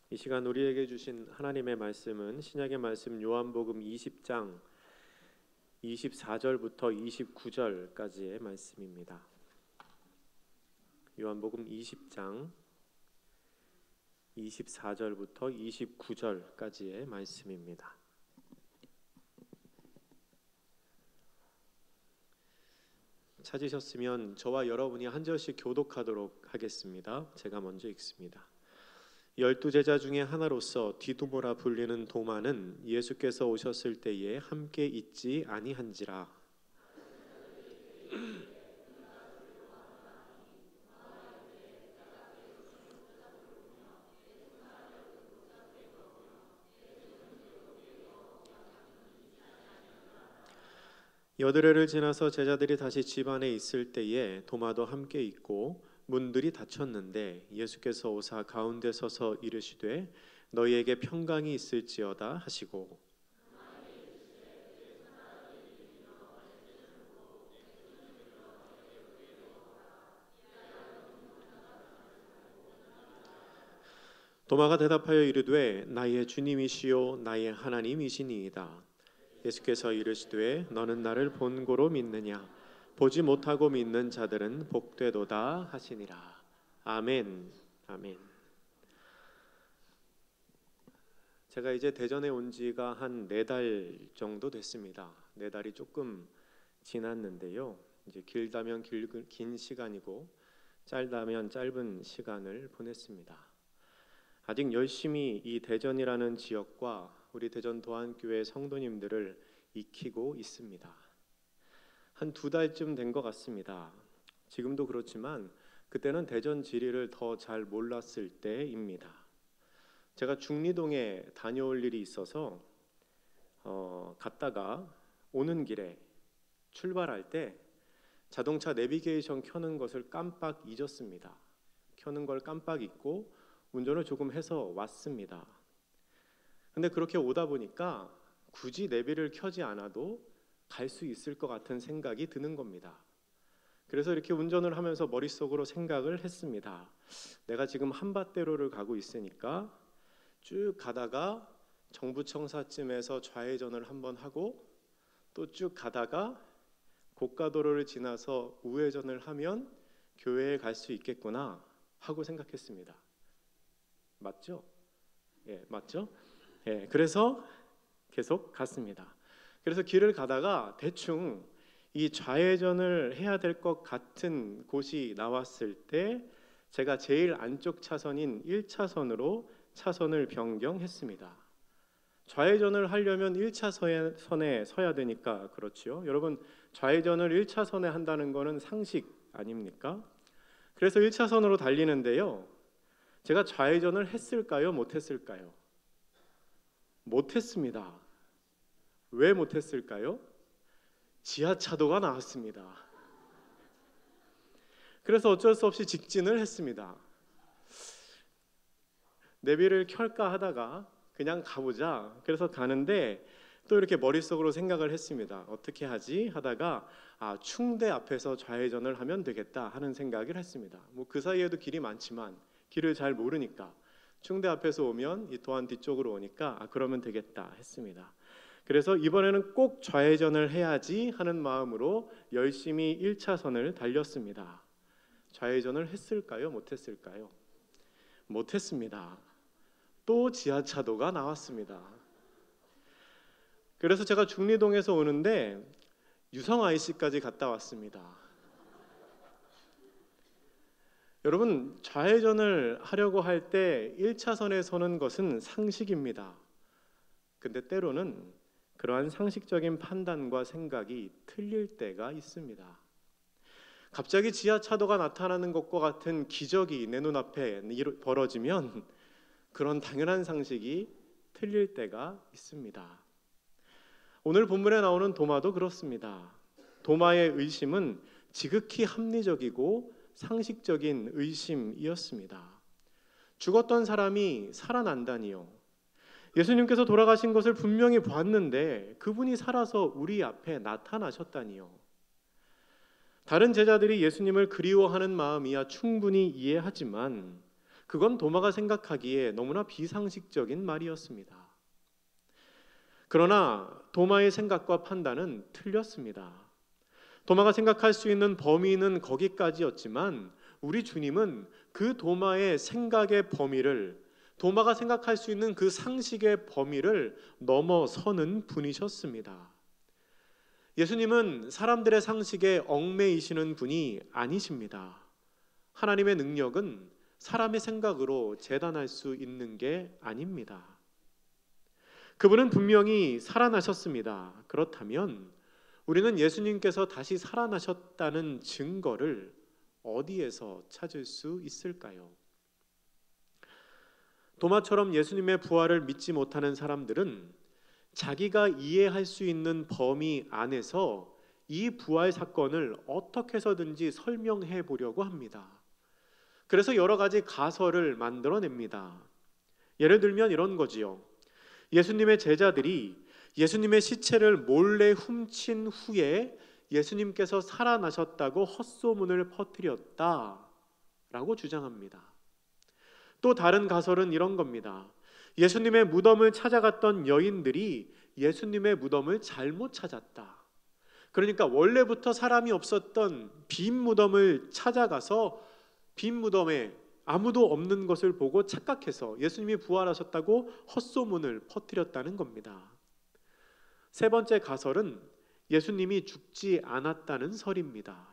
이 시간 우리에게 주신 하나님의 말씀은 신약의 말씀 요한복음 20장 24절부터 29절까지의 말씀입니다. 요한복음 20장 24절부터 29절까지의 말씀입니다. 찾으셨으면 저와 여러분이 한 절씩 교독하도록 하겠습니다. 제가 먼저 읽습니다. 12제자 중에 하나로서 디두모라 불리는 도마는 예수께서 오셨을 때에 함께 있지 아니한지라. 여드레를 지나서 제자들이 다시 집 안에 있을 때에 도마도 함께 있고 문들이 닫혔는데 예수께서 오사 가운데 서서 이르시되 너희에게 평강이 있을지어다 하시고 도마가 대답하여 이르되 나의 주님이시요 나의 하나님이시니이다. 예수께서 이르시되 너는 나를 본고로 믿느냐 보지 못하고 믿는 자들은 복되도다 하시니라. 아멘. 아멘. 제가 이제 대전에 온 지가 한 4달 정도 됐습니다. 4달이 조금 지났는데요. 이제 길다면 긴 시간이고 짧다면 짧은 시간을 보냈습니다. 아직 열심히 이 대전이라는 지역과 우리 대전 도안교회 성도님들을 익히고 있습니다. 한 2달쯤 된 것 같습니다. 지금도 그렇지만 그때는 대전 지리를 더 잘 몰랐을 때입니다. 제가 중리동에 다녀올 일이 있어서 갔다가 오는 길에 출발할 때 자동차 내비게이션 켜는 것을 깜빡 잊었습니다. 켜는 걸 깜빡 잊고 운전을 조금 해서 왔습니다. 근데 그렇게 오다 보니까 굳이 내비를 켜지 않아도 갈 수 있을 것 같은 생각이 드는 겁니다. 그래서 이렇게 운전을 하면서 머릿속으로 생각을 했습니다. 내가 지금 한밭대로를 가고 있으니까 쭉 가다가 정부청사쯤에서 좌회전을 한번 하고 또 쭉 가다가 고가도로를 지나서 우회전을 하면 교회에 갈 수 있겠구나 하고 생각했습니다. 맞죠? 예, 맞죠? 예, 그래서 계속 갔습니다. 그래서 길을 가다가 대충 이 좌회전을 해야 될 것 같은 곳이 나왔을 때 제가 제일 안쪽 차선인 1차선으로 차선을 변경했습니다. 좌회전을 하려면 1차선에 서야 되니까 그렇지요. 여러분 좌회전을 1차선에 한다는 거는 상식 아닙니까? 그래서 1차선으로 달리는데요. 제가 좌회전을 했을까요? 못했을까요? 못했습니다. 왜 못했을까요? 지하차도가 나왔습니다. 그래서 어쩔 수 없이 직진을 했습니다. 내비를 켤까 하다가 그냥 가보자. 그래서 가는데 또 이렇게 머릿속으로 생각을 했습니다. 어떻게 하지? 하다가 충대 앞에서 좌회전을 하면 되겠다 하는 생각을 했습니다. 뭐 그 사이에도 길이 많지만 길을 잘 모르니까 충대 앞에서 오면 이 도안 뒤쪽으로 오니까 그러면 되겠다 했습니다. 그래서 이번에는 꼭 좌회전을 해야지 하는 마음으로 열심히 1차선을 달렸습니다. 좌회전을 했을까요? 못했을까요? 못했습니다. 또 지하차도가 나왔습니다. 그래서 제가 중리동에서 오는데 유성 IC까지 갔다 왔습니다. 여러분 좌회전을 하려고 할 때 1차선에 서는 것은 상식입니다. 근데 때로는 그러한 상식적인 판단과 생각이 틀릴 때가 있습니다. 갑자기 지하차도가 나타나는 것과 같은 기적이 내 눈앞에 벌어지면 그런 당연한 상식이 틀릴 때가 있습니다. 오늘 본문에 나오는 도마도 그렇습니다. 도마의 의심은 지극히 합리적이고 상식적인 의심이었습니다. 죽었던 사람이 살아난다니요. 예수님께서 돌아가신 것을 분명히 보았는데 그분이 살아서 우리 앞에 나타나셨다니요. 다른 제자들이 예수님을 그리워하는 마음이야 충분히 이해하지만 그건 도마가 생각하기에 너무나 비상식적인 말이었습니다. 그러나 도마의 생각과 판단은 틀렸습니다. 도마가 생각할 수 있는 범위는 거기까지였지만 우리 주님은 그 도마의 생각의 범위를, 도마가 생각할 수 있는 그 상식의 범위를 넘어서는 분이셨습니다. 예수님은 사람들의 상식에 얽매이시는 분이 아니십니다. 하나님의 능력은 사람의 생각으로 재단할 수 있는 게 아닙니다. 그분은 분명히 살아나셨습니다. 그렇다면 우리는 예수님께서 다시 살아나셨다는 증거를 어디에서 찾을 수 있을까요? 도마처럼 예수님의 부활을 믿지 못하는 사람들은 자기가 이해할 수 있는 범위 안에서 이 부활 사건을 어떻게 해서든지 설명해 보려고 합니다. 그래서 여러 가지 가설을 만들어냅니다. 예를 들면 이런 거지요. 예수님의 제자들이 예수님의 시체를 몰래 훔친 후에 예수님께서 살아나셨다고 헛소문을 퍼뜨렸다라고 주장합니다. 또 다른 가설은 이런 겁니다. 예수님의 무덤을 찾아갔던 여인들이 예수님의 무덤을 잘못 찾았다. 그러니까 원래부터 사람이 없었던 빈 무덤을 찾아가서 빈 무덤에 아무도 없는 것을 보고 착각해서 예수님이 부활하셨다고 헛소문을 퍼뜨렸다는 겁니다. 세 번째 가설은 예수님이 죽지 않았다는 설입니다.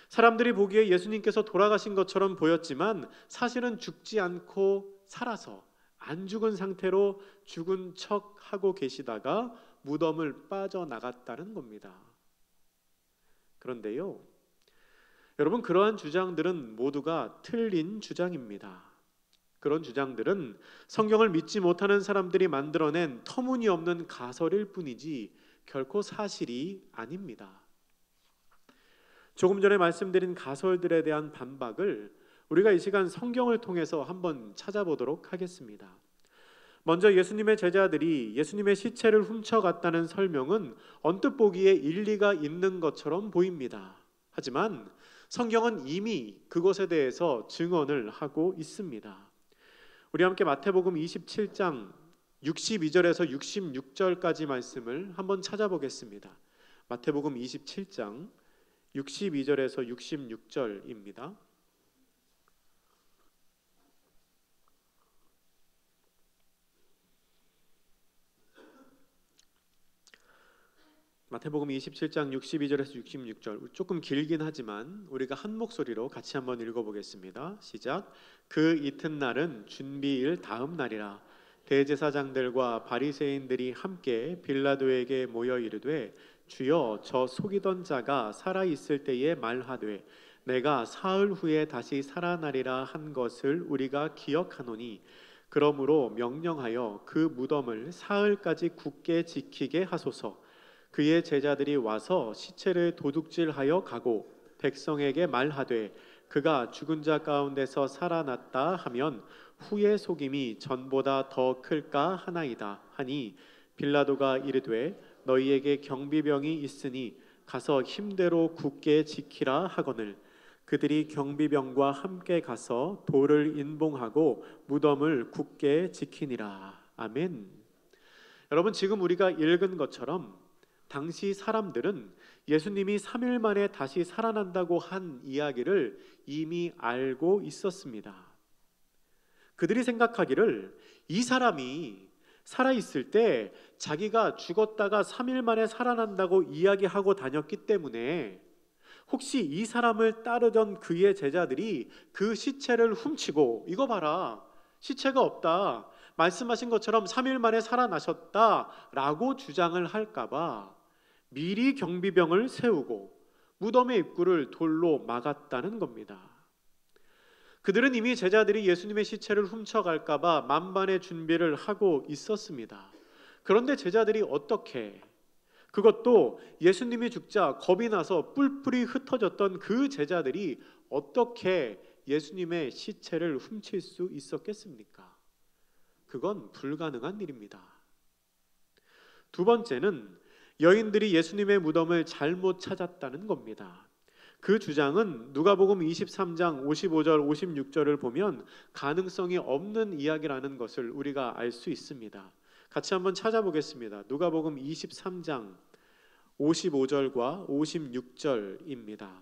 사람들이 보기에 예수님께서 돌아가신 것처럼 보였지만 사실은 죽지 않고 살아서 안 죽은 상태로 죽은 척 하고 계시다가 무덤을 빠져나갔다는 겁니다. 그런데요, 여러분, 그러한 주장들은 모두가 틀린 주장입니다. 그런 주장들은 성경을 믿지 못하는 사람들이 만들어낸 터무니없는 가설일 뿐이지 결코 사실이 아닙니다. 조금 전에 말씀드린 가설들에 대한 반박을 우리가 이 시간 성경을 통해서 한번 찾아보도록 하겠습니다. 먼저 예수님의 제자들이 예수님의 시체를 훔쳐갔다는 설명은 언뜻 보기에 일리가 있는 것처럼 보입니다. 하지만 성경은 이미 그것에 대해서 증언을 하고 있습니다. 우리 함께 마태복음 27장 62절에서 66절까지 말씀을 한번 찾아보겠습니다. 마태복음 27장 62절에서 66절입니다. 마태복음 27장 62절에서 66절, 조금 길긴 하지만 우리가 한 목소리로 같이 한번 읽어보겠습니다. 시작. 그 이튿날은 준비일 다음 날이라. 대제사장들과 바리새인들이 함께 빌라도에게 모여 이르되, 주여, 저 속이던 자가 살아 있을 때에 말하되 내가 사흘 후에 다시 살아나리라 한 것을 우리가 기억하노니, 그러므로 명령하여 그 무덤을 사흘까지 굳게 지키게 하소서. 그의 제자들이 와서 시체를 도둑질하여 가고 백성에게 말하되 그가 죽은 자 가운데서 살아났다 하면 후의 속임이 전보다 더 클까 하나이다 하니, 빌라도가 이르되 너희에게 경비병이 있으니 가서 힘대로 굳게 지키라 하거늘, 그들이 경비병과 함께 가서 돌을 인봉하고 무덤을 굳게 지키니라. 아멘. 여러분, 지금 우리가 읽은 것처럼 당시 사람들은 예수님이 3일 만에 다시 살아난다고 한 이야기를 이미 알고 있었습니다. 그들이 생각하기를 이 사람이 살아있을 때 자기가 죽었다가 3일 만에 살아난다고 이야기하고 다녔기 때문에 혹시 이 사람을 따르던 그의 제자들이 그 시체를 훔치고, 이거 봐라, 시체가 없다, 말씀하신 것처럼 3일 만에 살아나셨다라고 주장을 할까봐 미리 경비병을 세우고 무덤의 입구를 돌로 막았다는 겁니다. 그들은 이미 제자들이 예수님의 시체를 훔쳐갈까봐 만반의 준비를 하고 있었습니다. 그런데 제자들이 어떻게, 그것도 예수님이 죽자 겁이 나서 뿔뿔이 흩어졌던 그 제자들이 어떻게 예수님의 시체를 훔칠 수 있었겠습니까? 그건 불가능한 일입니다. 두 번째는 여인들이 예수님의 무덤을 잘못 찾았다는 겁니다. 그 주장은 누가복음 23장 55절 56절을 보면 가능성이 없는 이야기라는 것을 우리가 알 수 있습니다. 같이 한번 찾아보겠습니다. 누가복음 23장 55절과 56절입니다.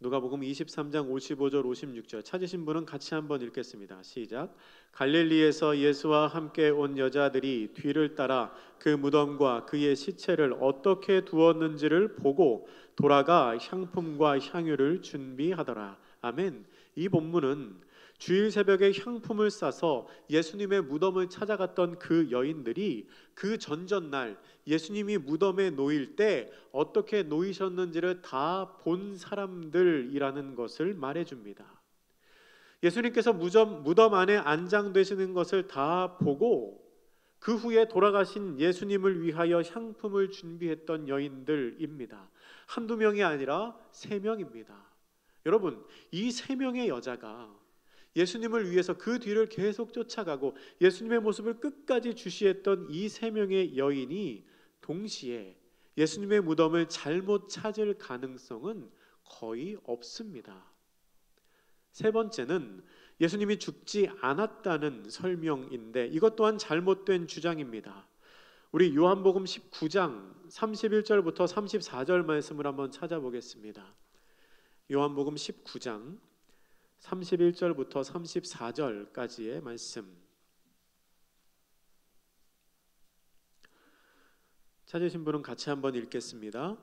누가복음 23장 55절 56절 찾으신 분은 같이 한번 읽겠습니다. 시작. 갈릴리에서 예수와 함께 온 여자들이 뒤를 따라 그 무덤과 그의 시체를 어떻게 두었는지를 보고 돌아가 향품과 향유를 준비하더라. 아멘. 이 본문은 주일 새벽에 향품을 싸서 예수님의 무덤을 찾아갔던 그 여인들이 그 전전날 예수님이 무덤에 놓일 때 어떻게 놓이셨는지를 다 본 사람들이라는 것을 말해줍니다. 예수님께서 무덤 안에 안장되시는 것을 다 보고 그 후에 돌아가신 예수님을 위하여 향품을 준비했던 여인들입니다. 한두 명이 아니라 3명입니다. 여러분, 이 3명의 여자가 예수님을 위해서 그 뒤를 계속 쫓아가고 예수님의 모습을 끝까지 주시했던 이 3명의 여인이 동시에 예수님의 무덤을 잘못 찾을 가능성은 거의 없습니다. 세 번째는 예수님이 죽지 않았다는 설명인데 이것 또한 잘못된 주장입니다. 우리 요한복음 19장 31절부터 34절 말씀을 한번 찾아보겠습니다. 요한복음 19장 31절부터 34절까지의 말씀 찾으신 분은 같이 한번 읽겠습니다.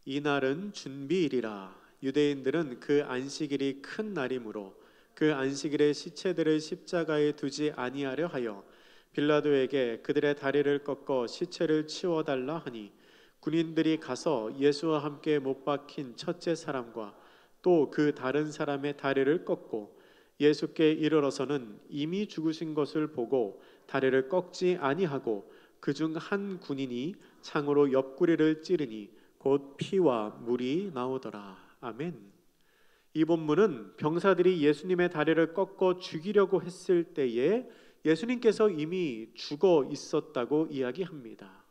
이날은 준비일이라. 유대인들은 그 안식일이 큰 날이므로 그 안식일에 시체들을 십자가에 두지 아니하려 하여 빌라도에게 그들의 다리를 꺾어 시체를 치워달라 하니 군인들이 가서 예수와 함께 못 박힌 첫째 사람과 또 그 다른 사람의 다리를 꺾고 예수께 이르러서는 이미 죽으신 것을 보고 다리를 꺾지 아니하고 그중 한 군인이 창으로 옆구리를 찌르니 곧 피와 물이 나오더라. 아멘. 이 본문은 병사들이 예수님의 다리를 꺾어 죽이려고 했을 때에 예수님께서 이미 죽어 있었다고 이야기합니다.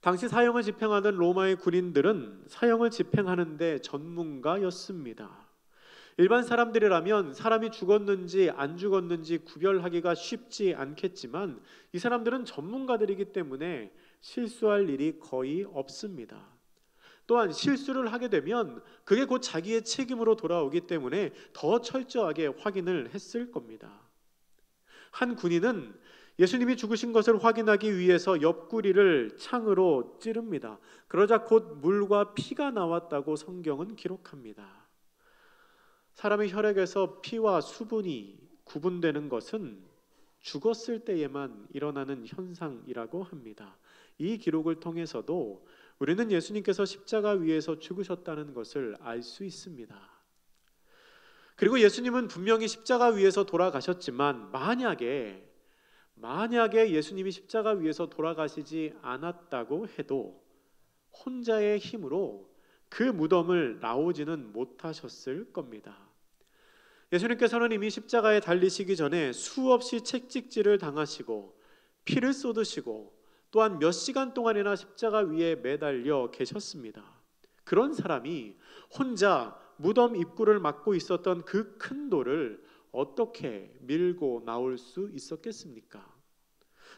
당시 사형을 집행하던 로마의 군인들은 사형을 집행하는데 전문가였습니다. 일반 사람들이라면 사람이 죽었는지 안 죽었는지 구별하기가 쉽지 않겠지만 이 사람들은 전문가들이기 때문에 실수할 일이 거의 없습니다. 또한 실수를 하게 되면 그게 곧 자기의 책임으로 돌아오기 때문에 더 철저하게 확인을 했을 겁니다. 한 군인은 예수님이 죽으신 것을 확인하기 위해서 옆구리를 창으로 찌릅니다. 그러자 곧 물과 피가 나왔다고 성경은 기록합니다. 사람의 혈액에서 피와 수분이 구분되는 것은 죽었을 때에만 일어나는 현상이라고 합니다. 이 기록을 통해서도 우리는 예수님께서 십자가 위에서 죽으셨다는 것을 알 수 있습니다. 그리고 예수님은 분명히 십자가 위에서 돌아가셨지만 만약에 예수님이 십자가 위에서 돌아가시지 않았다고 해도 혼자의 힘으로 그 무덤을 나오지는 못하셨을 겁니다. 예수님께서는 이미 십자가에 달리시기 전에 수없이 채찍질을 당하시고 피를 쏟으시고 또한 몇 시간 동안이나 십자가 위에 매달려 계셨습니다. 그런 사람이 혼자 무덤 입구를 막고 있었던 그 큰 돌을 어떻게 밀고 나올 수 있었겠습니까?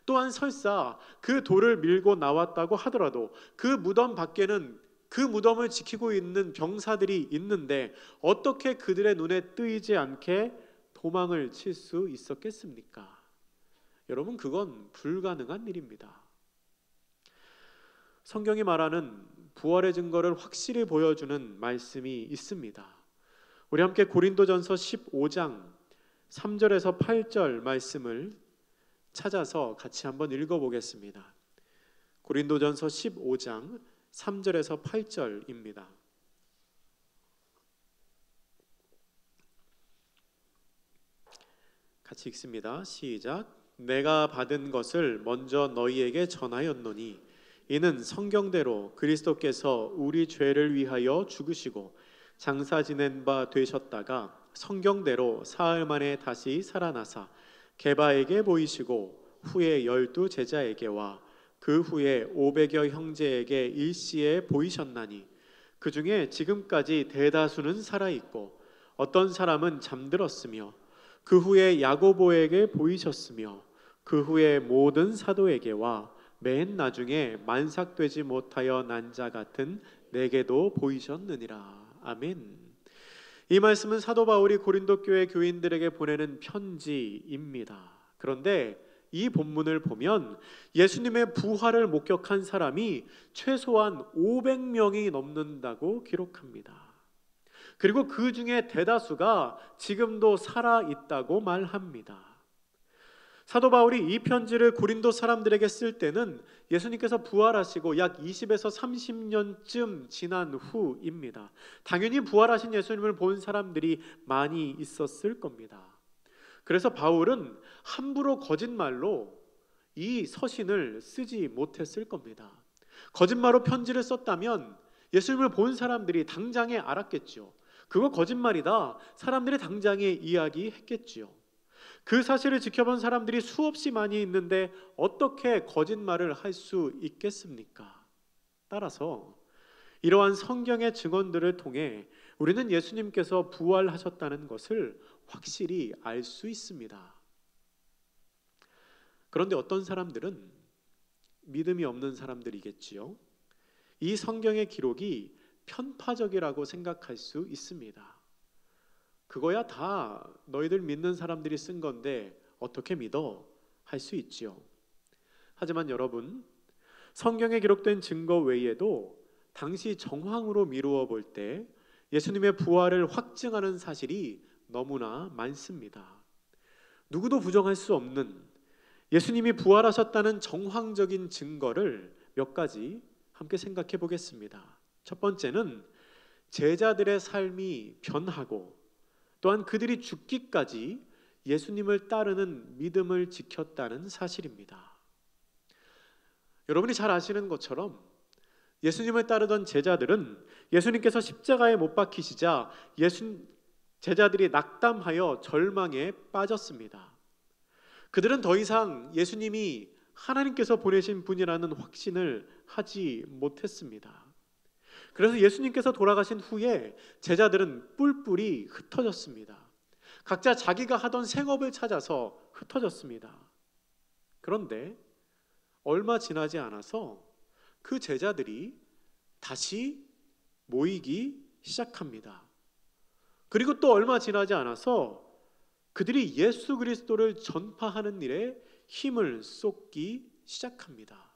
또한 설사 그 돌을 밀고 나왔다고 하더라도 그 무덤 밖에는 그 무덤을 지키고 있는 병사들이 있는데 어떻게 그들의 눈에 뜨이지 않게 도망을 칠 수 있었겠습니까? 여러분, 그건 불가능한 일입니다. 성경이 말하는 부활의 증거를 확실히 보여주는 말씀이 있습니다. 우리 함께 고린도전서 15장 3절에서 8절 말씀을 찾아서 같이 한번 읽어보겠습니다. 고린도전서 15장 3절에서 8절입니다. 같이 읽습니다. 시작. 내가 받은 것을 먼저 너희에게 전하였노니 이는 성경대로 그리스도께서 우리 죄를 위하여 죽으시고 장사 지낸 바 되셨다가 성경대로 사흘 만에 다시 살아나사 게바에게 보이시고 후에 12 제자에게와 그 후에 500여 형제에게 일시에 보이셨나니 그 중에 지금까지 대다수는 살아 있고 어떤 사람은 잠들었으며 그 후에 야고보에게 보이셨으며 그 후에 모든 사도에게와 맨 나중에 만삭되지 못하여 난 자 같은 내게도 보이셨느니라. 아멘. 이 말씀은 사도 바울이 고린도 교회 교인들에게 보내는 편지입니다. 그런데 이 본문을 보면 예수님의 부활을 목격한 사람이 최소한 500명이 넘는다고 기록합니다. 그리고 그 중에 대다수가 지금도 살아 있다고 말합니다. 사도 바울이 이 편지를 고린도 사람들에게 쓸 때는 예수님께서 부활하시고 약 20에서 30년쯤 지난 후입니다. 당연히 부활하신 예수님을 본 사람들이 많이 있었을 겁니다. 그래서 바울은 함부로 거짓말로 이 서신을 쓰지 못했을 겁니다. 거짓말로 편지를 썼다면 예수님을 본 사람들이 당장에 알았겠죠. 그거 거짓말이다. 사람들이 당장에 이야기했겠지요. 그 사실을 지켜본 사람들이 수없이 많이 있는데 어떻게 거짓말을 할 수 있겠습니까? 따라서 이러한 성경의 증언들을 통해 우리는 예수님께서 부활하셨다는 것을 확실히 알 수 있습니다. 그런데 어떤 사람들은 믿음이 없는 사람들이겠지요. 이 성경의 기록이 편파적이라고 생각할 수 있습니다. 그거야 다 너희들 믿는 사람들이 쓴 건데 어떻게 믿어? 할 수 있지요. 하지만 여러분, 성경에 기록된 증거 외에도 당시 정황으로 미루어 볼 때 예수님의 부활을 확증하는 사실이 너무나 많습니다. 누구도 부정할 수 없는 예수님이 부활하셨다는 정황적인 증거를 몇 가지 함께 생각해 보겠습니다. 첫 번째는 제자들의 삶이 변하고 또한 그들이 죽기까지 예수님을 따르는 믿음을 지켰다는 사실입니다. 여러분이 잘 아시는 것처럼 예수님을 따르던 제자들은 예수님께서 십자가에 못 박히시자 제자들이 낙담하여 절망에 빠졌습니다. 그들은 더 이상 예수님이 하나님께서 보내신 분이라는 확신을 하지 못했습니다. 그래서 예수님께서 돌아가신 후에 제자들은 뿔뿔이 흩어졌습니다. 각자 자기가 하던 생업을 찾아서 흩어졌습니다. 그런데 얼마 지나지 않아서 그 제자들이 다시 모이기 시작합니다. 그리고 또 얼마 지나지 않아서 그들이 예수 그리스도를 전파하는 일에 힘을 쏟기 시작합니다.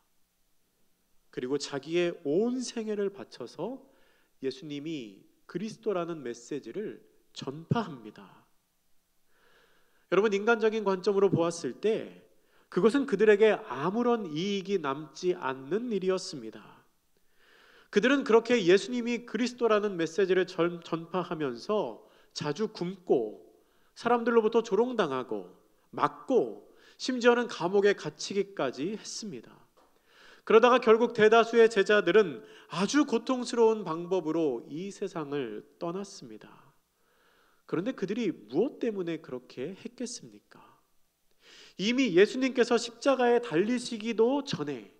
그리고 자기의 온 생애를 바쳐서 예수님이 그리스도라는 메시지를 전파합니다. 여러분, 인간적인 관점으로 보았을 때 그것은 그들에게 아무런 이익이 남지 않는 일이었습니다. 그들은 그렇게 예수님이 그리스도라는 메시지를 전파하면서 자주 굶고 사람들로부터 조롱당하고 맞고 심지어는 감옥에 갇히기까지 했습니다. 그러다가 결국 대다수의 제자들은 아주 고통스러운 방법으로 이 세상을 떠났습니다. 그런데 그들이 무엇 때문에 그렇게 했겠습니까? 이미 예수님께서 십자가에 달리시기도 전에,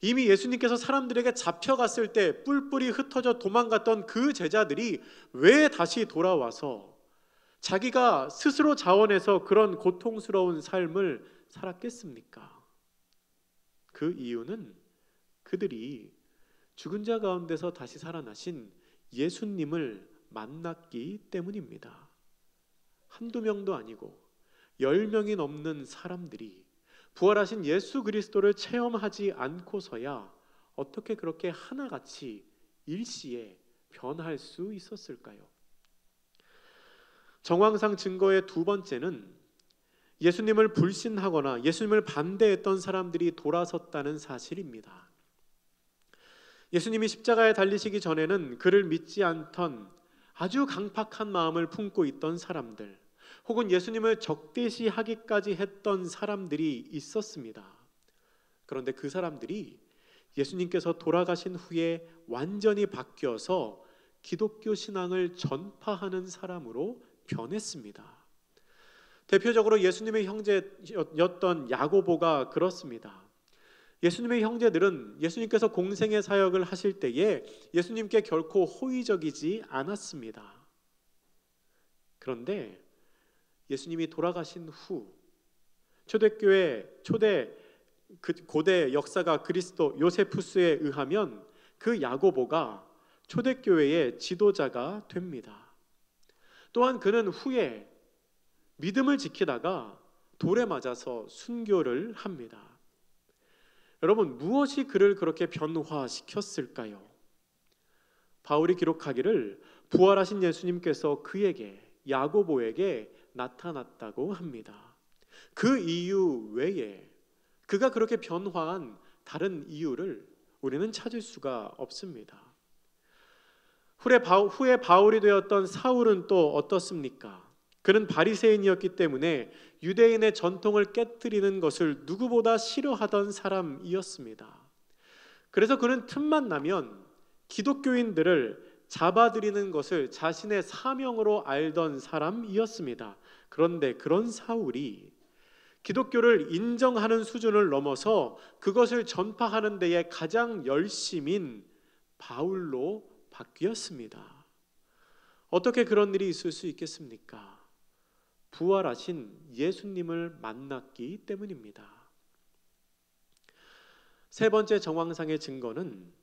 이미 예수님께서 사람들에게 잡혀갔을 때 뿔뿔이 흩어져 도망갔던 그 제자들이 왜 다시 돌아와서 자기가 스스로 자원해서 그런 고통스러운 삶을 살았겠습니까? 그 이유는 그들이 죽은 자 가운데서 다시 살아나신 예수님을 만났기 때문입니다. 한두 명도 아니고 10명이 넘는 사람들이 부활하신 예수 그리스도를 체험하지 않고서야 어떻게 그렇게 하나같이 일시에 변할 수 있었을까요? 정황상 증거의 두 번째는 예수님을 불신하거나 예수님을 반대했던 사람들이 돌아섰다는 사실입니다. 예수님이 십자가에 달리시기 전에는 그를 믿지 않던 아주 강팍한 마음을 품고 있던 사람들, 혹은 예수님을 적대시하기까지 했던 사람들이 있었습니다. 그런데 그 사람들이 예수님께서 돌아가신 후에 완전히 바뀌어서 기독교 신앙을 전파하는 사람으로 변했습니다. 대표적으로 예수님의 형제였던 야고보가 그렇습니다. 예수님의 형제들은 예수님께서 공생의 사역을 하실 때에 예수님께 결코 호의적이지 않았습니다. 그런데 예수님이 돌아가신 후 고대 역사가 그리스도 요세푸스에 의하면 그 야고보가 초대교회의 지도자가 됩니다. 또한 그는 후에 믿음을 지키다가 돌에 맞아서 순교를 합니다. 여러분, 무엇이 그를 그렇게 변화시켰을까요? 바울이 기록하기를 부활하신 예수님께서 그에게, 야고보에게 나타났다고 합니다. 그 이유 외에 그가 그렇게 변화한 다른 이유를 우리는 찾을 수가 없습니다. 후에 바울이 되었던 사울은 또 어떻습니까? 그는 바리새인이었기 때문에 유대인의 전통을 깨뜨리는 것을 누구보다 싫어하던 사람이었습니다. 그래서 그는 틈만 나면 기독교인들을 잡아들이는 것을 자신의 사명으로 알던 사람이었습니다. 그런데 그런 사울이 기독교를 인정하는 수준을 넘어서 그것을 전파하는 데에 가장 열심인 바울로 바뀌었습니다. 어떻게 그런 일이 있을 수 있겠습니까? 부활하신 예수님을 만났기 때문입니다. 세 번째 정황상의 증거는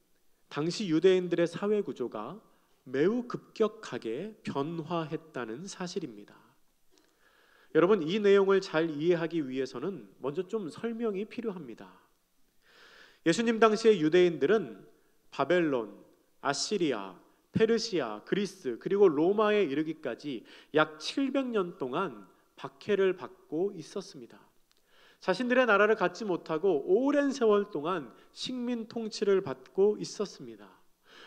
당시 유대인들의 사회 구조가 매우 급격하게 변화했다는 사실입니다. 여러분, 이 내용을 잘 이해하기 위해서는 먼저 좀 설명이 필요합니다. 예수님 당시의 유대인들은 바벨론, 아시리아, 페르시아, 그리스 그리고 로마에 이르기까지 약 700년 동안 박해를 받고 있었습니다. 자신들의 나라를 갖지 못하고 오랜 세월 동안 식민 통치를 받고 있었습니다.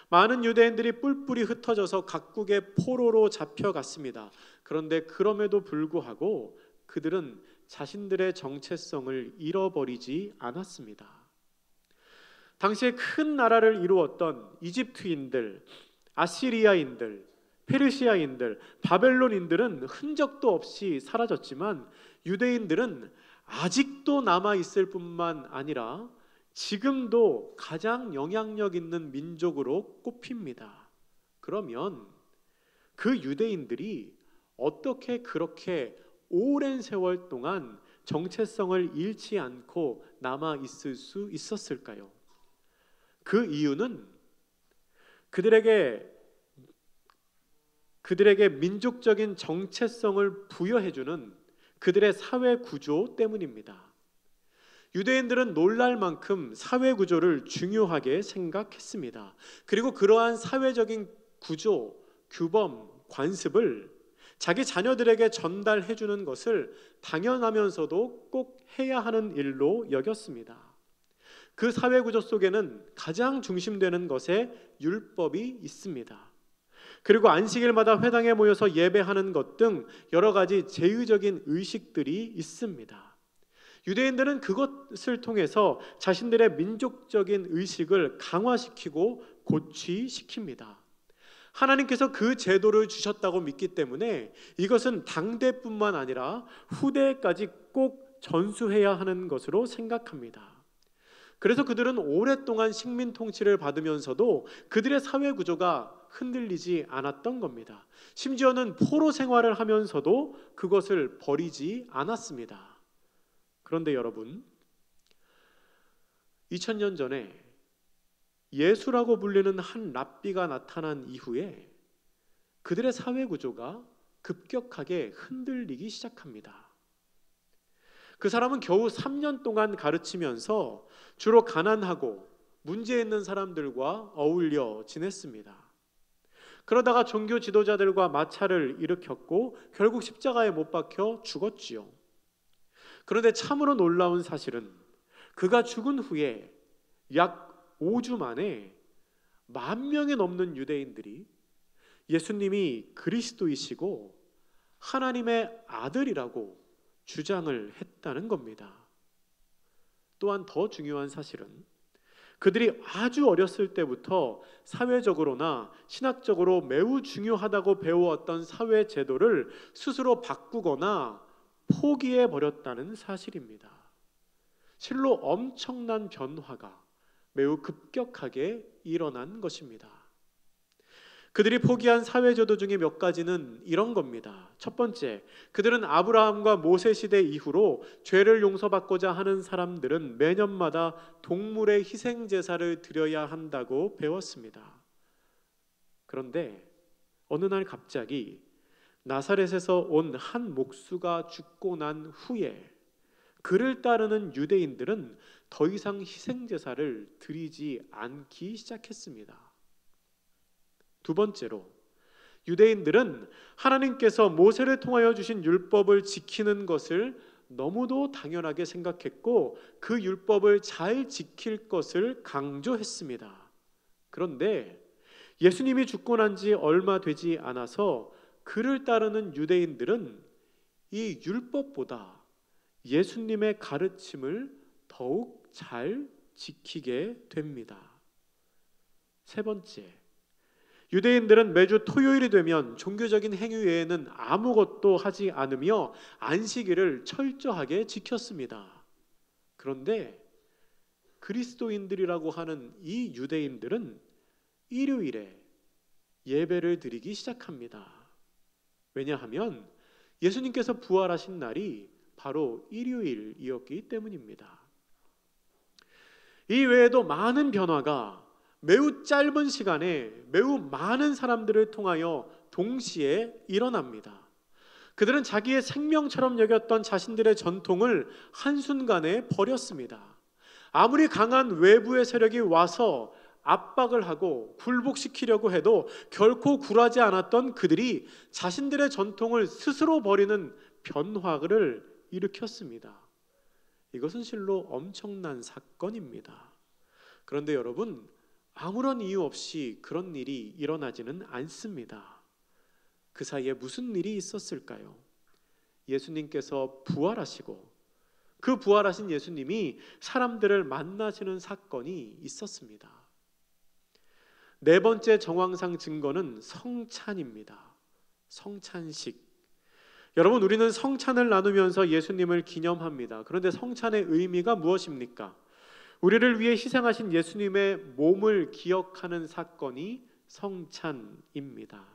많은 유대인들이 뿔뿔이 흩어져서 각국의 포로로 잡혀갔습니다. 그런데 그럼에도 불구하고 그들은 자신들의 정체성을 잃어버리지 않았습니다. 당시에 큰 나라를 이루었던 이집트인들, 아시리아인들, 페르시아인들, 바벨론인들은 흔적도 없이 사라졌지만 유대인들은 아직도 남아있을 뿐만 아니라 지금도 가장 영향력 있는 민족으로 꼽힙니다. 그러면 그 유대인들이 어떻게 그렇게 오랜 세월 동안 정체성을 잃지 않고 남아있을 수 있었을까요? 그 이유는 그들에게 민족적인 정체성을 부여해주는 그들의 사회 구조 때문입니다. 유대인들은 놀랄 만큼 사회 구조를 중요하게 생각했습니다. 그리고 그러한 사회적인 구조, 규범, 관습을 자기 자녀들에게 전달해주는 것을 당연하면서도 꼭 해야 하는 일로 여겼습니다. 그 사회 구조 속에는 가장 중심되는 것에 율법이 있습니다. 그리고 안식일마다 회당에 모여서 예배하는 것 등 여러 가지 제의적인 의식들이 있습니다. 유대인들은 그것을 통해서 자신들의 민족적인 의식을 강화시키고 고취시킵니다. 하나님께서 그 제도를 주셨다고 믿기 때문에 이것은 당대뿐만 아니라 후대까지 꼭 전수해야 하는 것으로 생각합니다. 그래서 그들은 오랫동안 식민 통치를 받으면서도 그들의 사회 구조가 흔들리지 않았던 겁니다. 심지어는 포로 생활을 하면서도 그것을 버리지 않았습니다. 그런데 여러분, 2000년 전에 예수라고 불리는 한 랍비가 나타난 이후에 그들의 사회 구조가 급격하게 흔들리기 시작합니다. 그 사람은 겨우 3년 동안 가르치면서 주로 가난하고 문제 있는 사람들과 어울려 지냈습니다. 그러다가 종교 지도자들과 마찰을 일으켰고 결국 십자가에 못 박혀 죽었지요. 그런데 참으로 놀라운 사실은 그가 죽은 후에 약 5주 만에 10,000명이 넘는 유대인들이 예수님이 그리스도이시고 하나님의 아들이라고 주장을 했다는 겁니다. 또한 더 중요한 사실은 그들이 아주 어렸을 때부터 사회적으로나 신학적으로 매우 중요하다고 배워왔던 사회 제도를 스스로 바꾸거나 포기해 버렸다는 사실입니다. 실로 엄청난 변화가 매우 급격하게 일어난 것입니다. 그들이 포기한 사회제도 중에 몇 가지는 이런 겁니다. 첫 번째, 그들은 아브라함과 모세 시대 이후로 죄를 용서받고자 하는 사람들은 매년마다 동물의 희생 제사를 드려야 한다고 배웠습니다. 그런데 어느 날 갑자기 나사렛에서 온 한 목수가 죽고 난 후에 그를 따르는 유대인들은 더 이상 희생 제사를 드리지 않기 시작했습니다. 두 번째로, 유대인들은 하나님께서 모세를 통하여 주신 율법을 지키는 것을 너무도 당연하게 생각했고 그 율법을 잘 지킬 것을 강조했습니다. 그런데 예수님이 죽고 난 지 얼마 되지 않아서 그를 따르는 유대인들은 이 율법보다 예수님의 가르침을 더욱 잘 지키게 됩니다. 세 번째, 유대인들은 매주 토요일이 되면 종교적인 행위 외에는 아무것도 하지 않으며 안식일을 철저하게 지켰습니다. 그런데 그리스도인들이라고 하는 이 유대인들은 일요일에 예배를 드리기 시작합니다. 왜냐하면 예수님께서 부활하신 날이 바로 일요일이었기 때문입니다. 이 외에도 많은 변화가 매우 짧은 시간에 매우 많은 사람들을 통하여 동시에 일어납니다. 그들은 자기의 생명처럼 여겼던 자신들의 전통을 한순간에 버렸습니다. 아무리 강한 외부의 세력이 와서 압박을 하고 굴복시키려고 해도 결코 굴하지 않았던 그들이 자신들의 전통을 스스로 버리는 변화를 일으켰습니다. 이것은 실로 엄청난 사건입니다. 그런데 여러분, 아무런 이유 없이 그런 일이 일어나지는 않습니다. 그 사이에 무슨 일이 있었을까요? 예수님께서 부활하시고 그 부활하신 예수님이 사람들을 만나시는 사건이 있었습니다. 네 번째 정황상 증거는 성찬입니다. 성찬식. 여러분, 우리는 성찬을 나누면서 예수님을 기념합니다. 그런데 성찬의 의미가 무엇입니까? 우리를 위해 희생하신 예수님의 몸을 기억하는 사건이 성찬입니다.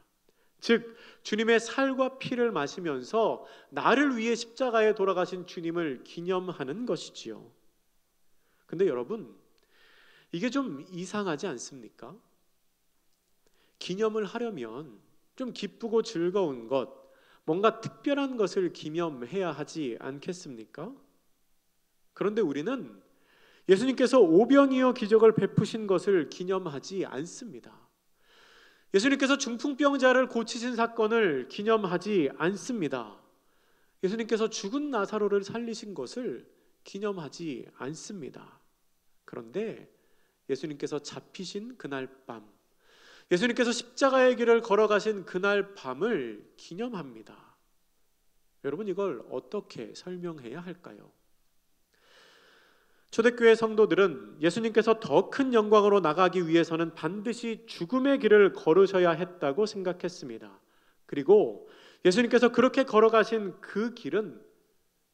즉, 주님의 살과 피를 마시면서 나를 위해 십자가에 돌아가신 주님을 기념하는 것이지요. 근데 여러분, 이게 좀 이상하지 않습니까? 기념을 하려면 좀 기쁘고 즐거운 것, 뭔가 특별한 것을 기념해야 하지 않겠습니까? 그런데 우리는 예수님께서 오병이어 기적을 베푸신 것을 기념하지 않습니다. 예수님께서 중풍병자를 고치신 사건을 기념하지 않습니다. 예수님께서 죽은 나사로를 살리신 것을 기념하지 않습니다. 그런데 예수님께서 잡히신 그날 밤, 예수님께서 십자가의 길을 걸어가신 그날 밤을 기념합니다. 여러분, 이걸 어떻게 설명해야 할까요? 초대교회 성도들은 예수님께서 더 큰 영광으로 나가기 위해서는 반드시 죽음의 길을 걸으셔야 했다고 생각했습니다. 그리고 예수님께서 그렇게 걸어가신 그 길은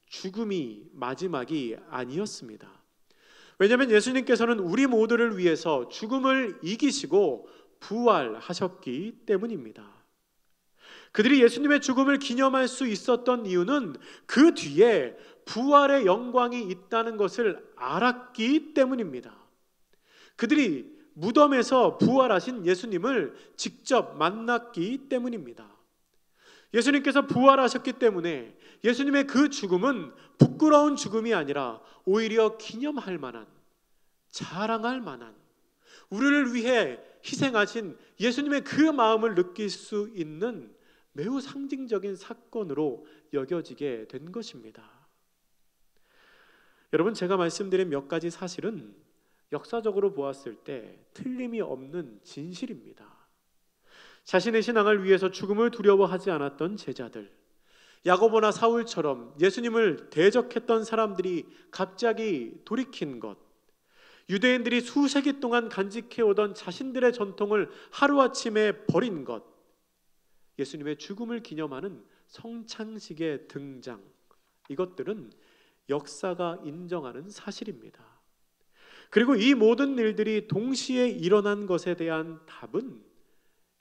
죽음이 마지막이 아니었습니다. 왜냐하면 예수님께서는 우리 모두를 위해서 죽음을 이기시고 부활하셨기 때문입니다. 그들이 예수님의 죽음을 기념할 수 있었던 이유는 그 뒤에 부활의 영광이 있다는 것을 알았기 때문입니다. 그들이 무덤에서 부활하신 예수님을 직접 만났기 때문입니다. 예수님께서 부활하셨기 때문에 예수님의 그 죽음은 부끄러운 죽음이 아니라 오히려 기념할 만한, 자랑할 만한, 우리를 위해 희생하신 예수님의 그 마음을 느낄 수 있는 매우 상징적인 사건으로 여겨지게 된 것입니다. 여러분, 제가 말씀드린 몇 가지 사실은 역사적으로 보았을 때 틀림이 없는 진실입니다. 자신의 신앙을 위해서 죽음을 두려워하지 않았던 제자들, 야고보나 사울처럼 예수님을 대적했던 사람들이 갑자기 돌이킨 것, 유대인들이 수세기 동안 간직해오던 자신들의 전통을 하루아침에 버린 것, 예수님의 죽음을 기념하는 성찬식의 등장, 이것들은 역사가 인정하는 사실입니다. 그리고 이 모든 일들이 동시에 일어난 것에 대한 답은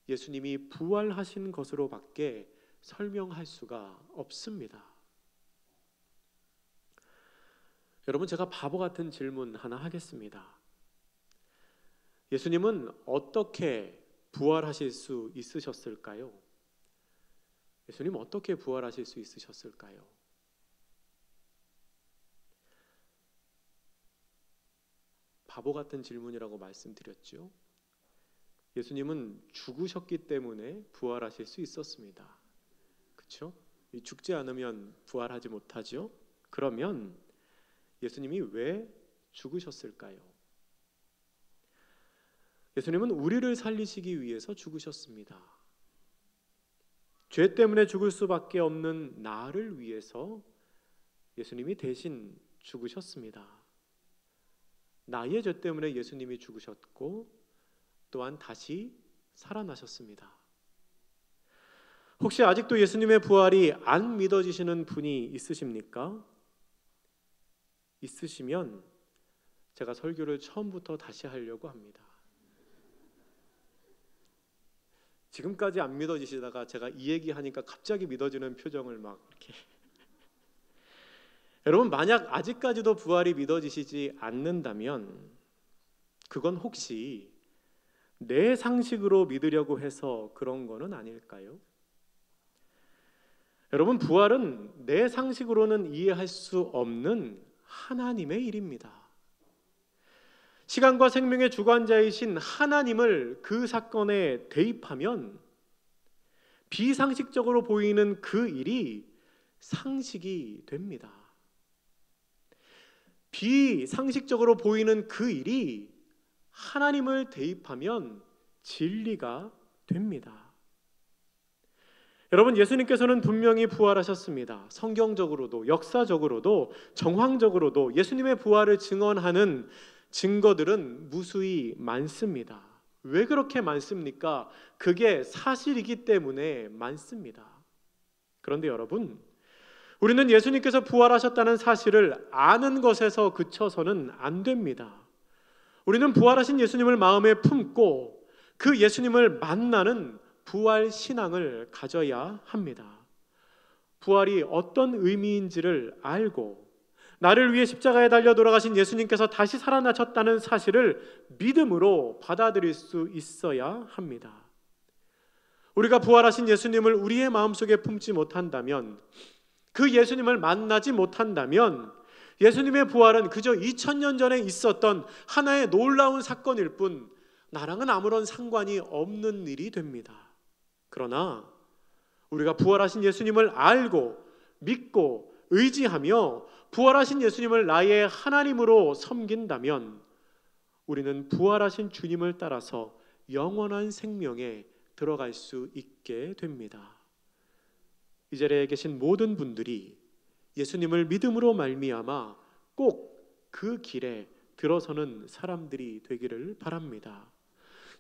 예수님이 부활하신 것으로밖에 설명할 수가 없습니다. 여러분, 제가 바보 같은 질문 하나 하겠습니다. 예수님은 어떻게 부활하실 수 있으셨을까요? 예수님 어떻게 부활하실 수 있으셨을까요? 바보 같은 질문이라고 말씀드렸죠. 예수님은 죽으셨기 때문에 부활하실 수 있었습니다. 그렇죠? 죽지 않으면 부활하지 못하죠. 그러면 예수님이 왜 죽으셨을까요? 예수님은 우리를 살리시기 위해서 죽으셨습니다. 죄 때문에 죽을 수밖에 없는 나를 위해서 예수님이 대신 죽으셨습니다. 나의 죄 때문에 예수님이 죽으셨고 또한 다시 살아나셨습니다. 혹시 아직도 예수님의 부활이 안 믿어지시는 분이 있으십니까? 있으시면 제가 설교를 처음부터 다시 하려고 합니다. 지금까지 안 믿어지시다가 제가 이 얘기하니까 갑자기 믿어지는 표정을 막 이렇게 여러분, 만약 아직까지도 부활이 믿어지시지 않는다면 그건 혹시 내 상식으로 믿으려고 해서 그런 거는 아닐까요? 여러분, 부활은 내 상식으로는 이해할 수 없는 하나님의 일입니다. 시간과 생명의 주관자이신 하나님을 그 사건에 대입하면 비상식적으로 보이는 그 일이 상식이 됩니다. 비상식적으로 보이는 그 일이 하나님을 대입하면 진리가 됩니다. 여러분, 예수님께서는 분명히 부활하셨습니다. 성경적으로도 역사적으로도 정황적으로도 예수님의 부활을 증언하는 증거들은 무수히 많습니다. 왜 그렇게 많습니까? 그게 사실이기 때문에 많습니다. 그런데 여러분, 우리는 예수님께서 부활하셨다는 사실을 아는 것에서 그쳐서는 안 됩니다. 우리는 부활하신 예수님을 마음에 품고 그 예수님을 만나는 부활 신앙을 가져야 합니다. 부활이 어떤 의미인지를 알고 나를 위해 십자가에 달려 돌아가신 예수님께서 다시 살아나셨다는 사실을 믿음으로 받아들일 수 있어야 합니다. 우리가 부활하신 예수님을 우리의 마음속에 품지 못한다면, 그 예수님을 만나지 못한다면 예수님의 부활은 그저 2000년 전에 있었던 하나의 놀라운 사건일 뿐 나랑은 아무런 상관이 없는 일이 됩니다. 그러나 우리가 부활하신 예수님을 알고 믿고 의지하며 부활하신 예수님을 나의 하나님으로 섬긴다면 우리는 부활하신 주님을 따라서 영원한 생명에 들어갈 수 있게 됩니다. 이 자리에 계신 모든 분들이 예수님을 믿음으로 말미암아 꼭 그 길에 들어서는 사람들이 되기를 바랍니다.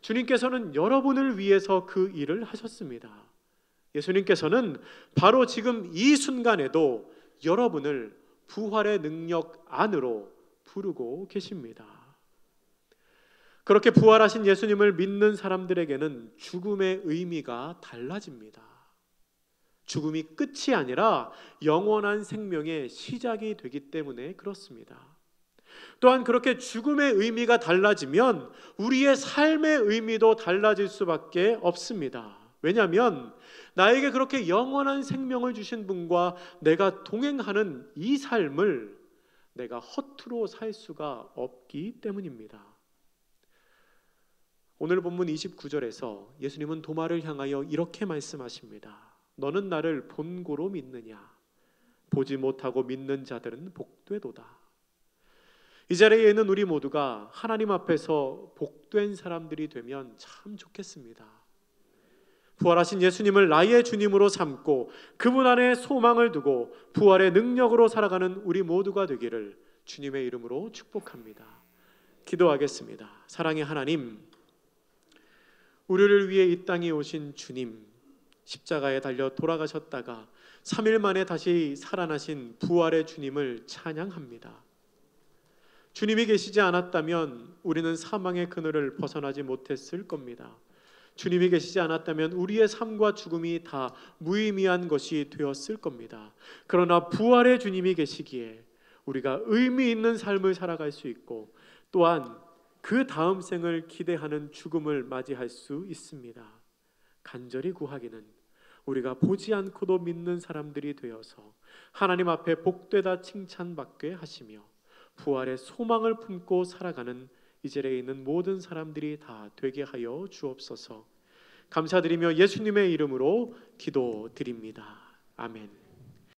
주님께서는 여러분을 위해서 그 일을 하셨습니다. 예수님께서는 바로 지금 이 순간에도 여러분을 부활의 능력 안으로 부르고 계십니다. 그렇게 부활하신 예수님을 믿는 사람들에게는 죽음의 의미가 달라집니다. 죽음이 끝이 아니라 영원한 생명의 시작이 되기 때문에 그렇습니다. 또한 그렇게 죽음의 의미가 달라지면 우리의 삶의 의미도 달라질 수밖에 없습니다. 왜냐하면 나에게 그렇게 영원한 생명을 주신 분과 내가 동행하는 이 삶을 내가 허투루 살 수가 없기 때문입니다. 오늘 본문 29절에서 예수님은 도마를 향하여 이렇게 말씀하십니다. 너는 나를 본고로 믿느냐? 보지 못하고 믿는 자들은 복되도다. 이 자리에 있는 우리 모두가 하나님 앞에서 복된 사람들이 되면 참 좋겠습니다. 부활하신 예수님을 나의 주님으로 삼고 그분 안에 소망을 두고 부활의 능력으로 살아가는 우리 모두가 되기를 주님의 이름으로 축복합니다. 기도하겠습니다. 사랑의 하나님, 우리를 위해 이 땅에 오신 주님, 십자가에 달려 돌아가셨다가 3일 만에 다시 살아나신 부활의 주님을 찬양합니다. 주님이 계시지 않았다면 우리는 사망의 그늘을 벗어나지 못했을 겁니다. 주님이 계시지 않았다면 우리의 삶과 죽음이 다 무의미한 것이 되었을 겁니다. 그러나 부활의 주님이 계시기에 우리가 의미 있는 삶을 살아갈 수 있고 또한 그 다음 생을 기대하는 죽음을 맞이할 수 있습니다. 간절히 구하기는 우리가 보지 않고도 믿는 사람들이 되어서 하나님 앞에 복되다 칭찬받게 하시며 부활의 소망을 품고 살아가는 이 자리에 있는 모든 사람들이 다 되게 하여 주옵소서. 감사드리며 예수님의 이름으로 기도드립니다. 아멘.